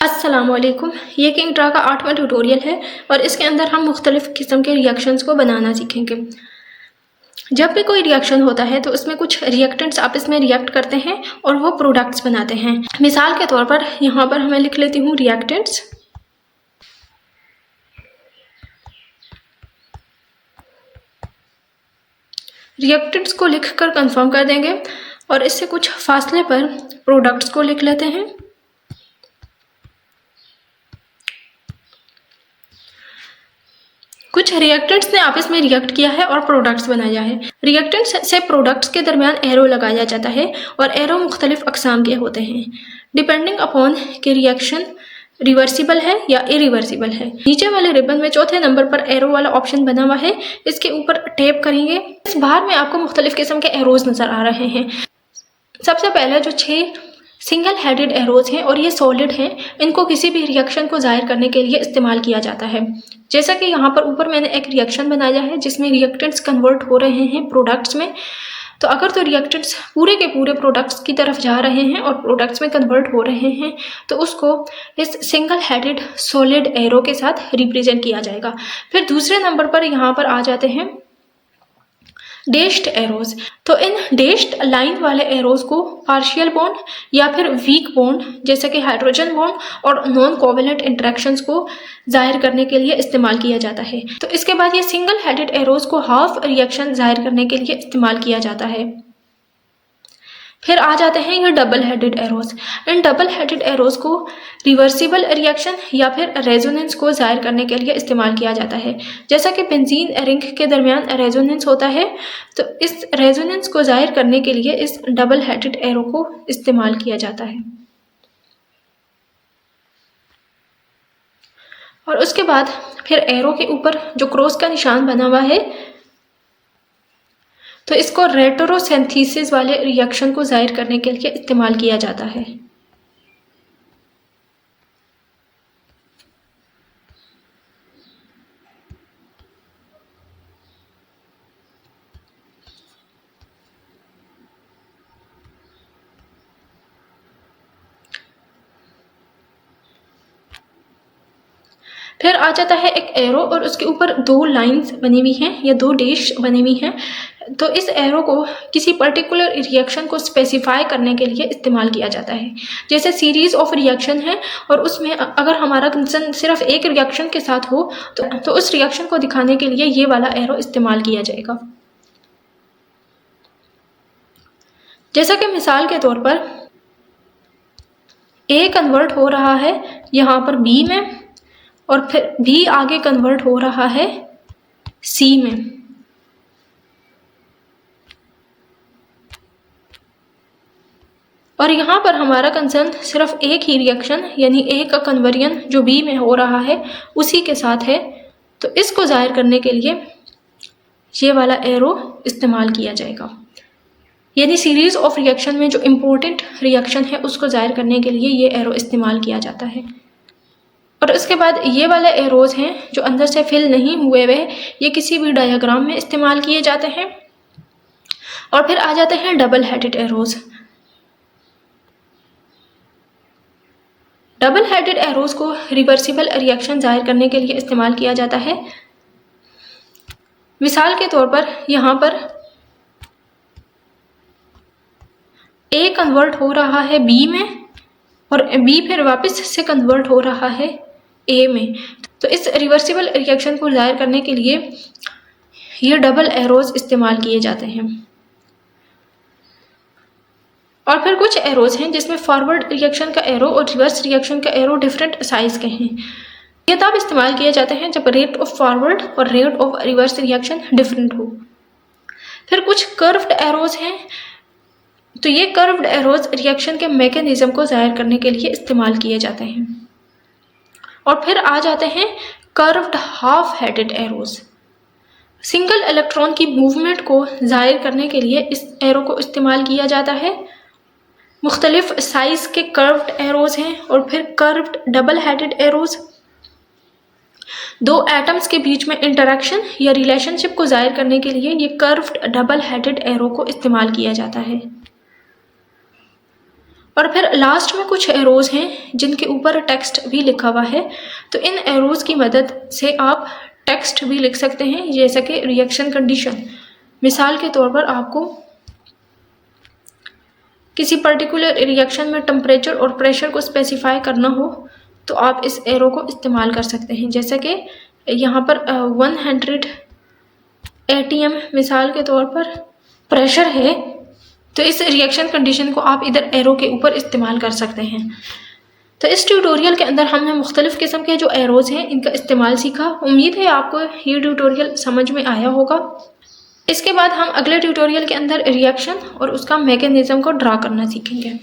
अस्सलामुअलैकुम। ये किंगड्रा का 8वां ट्यूटोरियल है और इसके अंदर हम मुख्तलिफ़ किस्म के रिएक्शंस को बनाना सीखेंगे। जब भी कोई रिएक्शन होता है तो उसमें कुछ रिएक्टेंट्स आपस में रिएक्ट करते हैं और वो प्रोडक्ट्स बनाते हैं। मिसाल के तौर पर यहाँ पर मैं लिख लेती हूँ रिएक्टेंट्स। रिएक्टेंट्स को लिखकर कंफर्म कर देंगे और इससे कुछ फासले पर प्रोडक्ट्स को लिख लेते हैं। कुछ रिएक्टेंट्स ने आपस में रिएक्ट किया है और प्रोडक्ट्स बनाया है। रिएक्टेंट्स से प्रोडक्ट्स के दरमियान एरो लगाया जाता है और एरो मुख्तलिफ अक़साम के होते हैं डिपेंडिंग अपॉन कि रिएक्शन रिवर्सिबल है या इरिवर्सिबल है। नीचे वाले रिबन में चौथे नंबर पर एरो वाला ऑप्शन बना हुआ है, इसके ऊपर टैप करेंगे। इस बार में आपको मुख्तलिफ किस्म के एरोज नजर आ रहे हैं। सबसे पहले जो 6 सिंगल हेडेड एरोज हैं और ये सॉलिड हैं, इनको किसी भी रिएक्शन को जाहिर करने के लिए इस्तेमाल किया जाता है। जैसा कि यहाँ पर ऊपर मैंने एक रिएक्शन बनाया है जिसमें रिएक्टेंट्स कन्वर्ट हो रहे हैं प्रोडक्ट्स में। तो अगर तो रिएक्टेंट्स पूरे के पूरे प्रोडक्ट्स की तरफ जा रहे हैं और प्रोडक्ट्स में कन्वर्ट हो रहे हैं तो उसको इस सिंगल हेडेड सॉलिड एरो के साथ रिप्रेजेंट किया जाएगा। फिर दूसरे नंबर पर यहाँ पर आ जाते हैं डेश्ड एरोज। तो इन डेश्ड लाइन वाले एरोज को पार्शियल बॉन्ड या फिर वीक बॉन्ड जैसे कि हाइड्रोजन बॉन्ड और नॉन कोवेलेंट इंटरेक्शंस को जाहिर करने के लिए इस्तेमाल किया जाता है। तो इसके बाद ये सिंगल हेडेड एरोज को हाफ रिएक्शन जाहिर करने के लिए इस्तेमाल किया जाता है। फिर आ जाते हैं ये double headed arrows. In double headed arrows को रिवर्सिबल रिएक्शन या फिर रेजोनेंस को जाहिर करने के लिए इस्तेमाल किया जाता है। जैसा कि बेंजीन रिंग के दरमियान रेजोनेंस होता है, तो इस रेजोनेंस को जाहिर करने के लिए इस डबल हेडेड एरो को इस्तेमाल किया जाता है। और उसके बाद फिर एरो के ऊपर जो क्रॉस का निशान बना हुआ है, तो इसको रेट्रोसिंथेसिस वाले रिएक्शन को जाहिर करने के लिए इस्तेमाल किया जाता है। फिर आ जाता है एक एरो और उसके ऊपर 2 लाइंस बनी हुई हैं या 2 डैश बनी हुई हैं। तो इस एरो को किसी पर्टिकुलर रिएक्शन को स्पेसिफाई करने के लिए इस्तेमाल किया जाता है। जैसे सीरीज ऑफ रिएक्शन है और उसमें अगर हमारा कंसर्न सिर्फ एक रिएक्शन के साथ हो तो उस रिएक्शन को दिखाने के लिए ये वाला एरो इस्तेमाल किया जाएगा। जैसा कि मिसाल के तौर पर ए कन्वर्ट हो रहा है यहाँ पर बी में और फिर बी आगे कन्वर्ट हो रहा है सी में। और यहाँ पर हमारा कंसर्न सिर्फ एक ही रिएक्शन यानी एक का कन्वर्जन जो बी में हो रहा है उसी के साथ है, तो इसको जाहिर करने के लिए ये वाला एरो इस्तेमाल किया जाएगा। यानी सीरीज ऑफ रिएक्शन में जो इम्पोर्टेंट रिएक्शन है उसको जाहिर करने के लिए ये एरो इस्तेमाल किया जाता है। और उसके बाद ये वाले एरोज हैं जो अंदर से फिल नहीं हुए हुए, ये किसी भी डायग्राम में इस्तेमाल किए जाते हैं। और फिर आ जाते हैं double headed arrows. Double headed arrows को रिवर्सिबल रिएक्शन जाहिर करने के लिए इस्तेमाल किया जाता है। मिसाल के तौर पर यहाँ पर ए कन्वर्ट हो रहा है बी में और बी फिर वापस से कन्वर्ट हो रहा है ए में। तो इस रिवर्सिबल रिएक्शन को जाहिर करने के लिए ये डबल एरोज इस्तेमाल किए जाते हैं। और फिर कुछ एरोज हैं जिसमें फॉरवर्ड रिएक्शन का एरो और रिवर्स रिएक्शन का एरो डिफरेंट साइज के हैं। ये तब इस्तेमाल किए जाते हैं जब रेट ऑफ फॉरवर्ड और rate of reverse reaction different हो। फिर कुछ कर्व्ड एरोज हैं, तो ये कर्व्ड एरोज रिएक्शन के मैकेनिज्म को जाहिर करने के लिए इस्तेमाल किए जाते हैं। और फिर आ जाते हैं curved half headed arrows. Single electron की मूवमेंट को जाहिर करने के लिए इस एरो को इस्तेमाल किया जाता है। मुख्तलिफ साइज के कर्व्ड एरोज हैं। और फिर curved double headed arrows 2 atoms के बीच में इंटरेक्शन या रिलेशनशिप को जाहिर करने के लिए ये कर्व्ड डबल हेडेड एरो को इस्तेमाल किया जाता है। और फिर लास्ट में कुछ एरोज हैं जिनके ऊपर टेक्स्ट भी लिखा हुआ है, तो इन एरोज की मदद से आप टेक्स्ट भी लिख सकते हैं, जैसा कि रिएक्शन कंडीशन। मिसाल के तौर पर आपको किसी पर्टिकुलर रिएक्शन में टेम्परेचर और प्रेशर को स्पेसिफाई करना हो तो आप इस एरो को इस्तेमाल कर सकते हैं। जैसे कि यहाँ पर 100 atm मिसाल के तौर पर प्रेशर है, तो इस रिएक्शन कंडीशन को आप इधर एरो के ऊपर इस्तेमाल कर सकते हैं। तो इस ट्यूटोरियल के अंदर हमने मुख्तलिफ किस्म के जो एरोज हैं इनका इस्तेमाल सीखा। उम्मीद है आपको ये ट्यूटोरियल समझ में आया होगा। इसके बाद हम अगले ट्यूटोरियल के अंदर रिएक्शन और उसका मैकेनिज्म को ड्रा करना सीखेंगे।